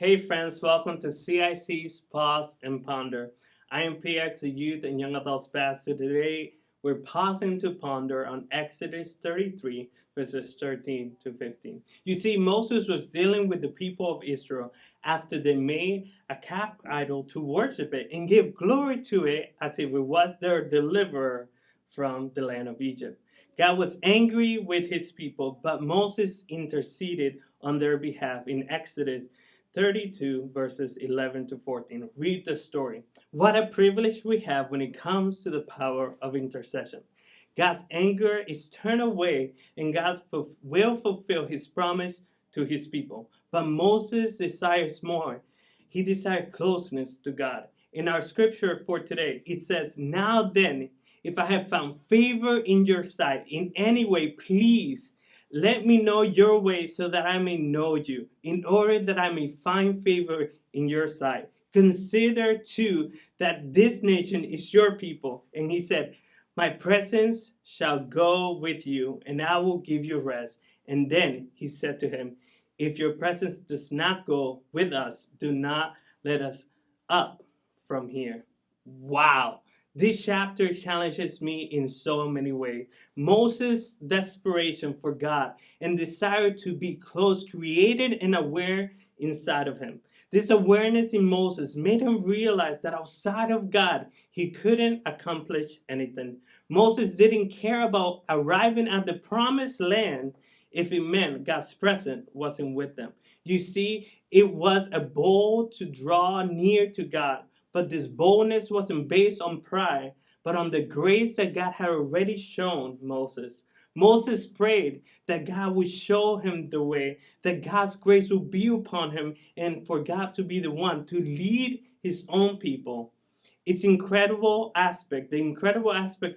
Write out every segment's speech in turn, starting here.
Hey friends, welcome to CIC's Pause and Ponder. I am PX, the Youth and Young Adults Pastor. Today we're pausing to ponder on Exodus 33, verses 13 to 15. You see, Moses was dealing with the people of Israel after they made a calf idol to worship it and give glory to it as if it was their deliverer from the land of Egypt. God was angry with his people, but Moses interceded on their behalf in Exodus 32 verses 11 to 14. Read the story. What a privilege we have when it comes to the power of intercession. God's anger is turned away and God will fulfill his promise to his people. But Moses desires more. He desired closeness to God. In our scripture for today, it says, "Now then, if I have found favor in your sight in any way, please let me know your ways so that I may know you, in order that I may find favor in your sight. Consider too that this nation is your people." And he said, "My presence shall go with you, and I will give you rest." And then he said to him, "If your presence does not go with us, do not let us up from here." Wow. This chapter challenges me in so many ways. Moses' desperation for God and desire to be close, created and aware inside of him. This awareness in Moses made him realize that outside of God, he couldn't accomplish anything. Moses didn't care about arriving at the promised land if it meant God's presence wasn't with them. You see, it was a bold to draw near to God. But this boldness wasn't based on pride, but on the grace that God had already shown Moses. Moses prayed that God would show him the way, that God's grace would be upon him, and for God to be the one to lead his own people. The incredible aspect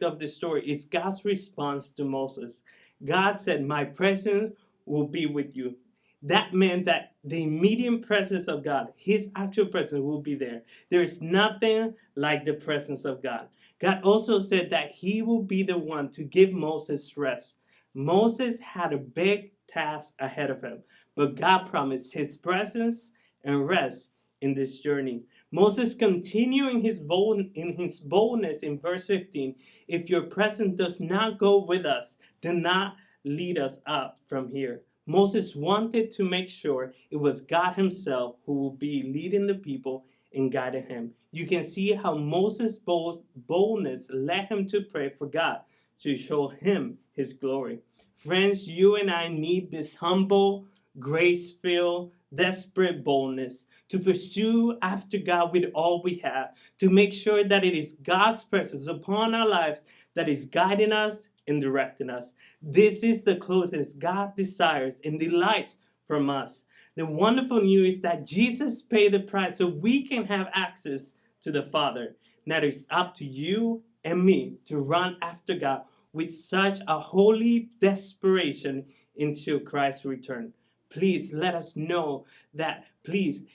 of this story is God's response to Moses. God said, "My presence will be with you." That meant that the immediate presence of God, his actual presence, will be there. There is nothing like the presence of God. God also said that he will be the one to give Moses rest. Moses had a big task ahead of him, but God promised his presence and rest in this journey. Moses continuing in his boldness in verse 15, "If your presence does not go with us, do not lead us up from here." Moses wanted to make sure it was God himself who would be leading the people and guiding him. You can see how Moses' boldness led him to pray for God to show him his glory. Friends, you and I need this humble, grace-filled, desperate boldness to pursue after God with all we have, to make sure that it is God's presence upon our lives that is guiding us and directing us. This is the closeness God desires and delights from us. The wonderful news is that Jesus paid the price so we can have access to the Father. Now it's up to you and me to run after God with such a holy desperation until Christ's return. Please let us know that, please,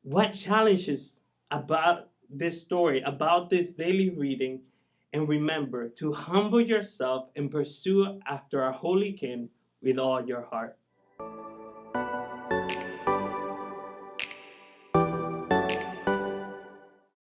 what challenges about this story, about this daily reading. And remember to humble yourself and pursue after our Holy King with all your heart.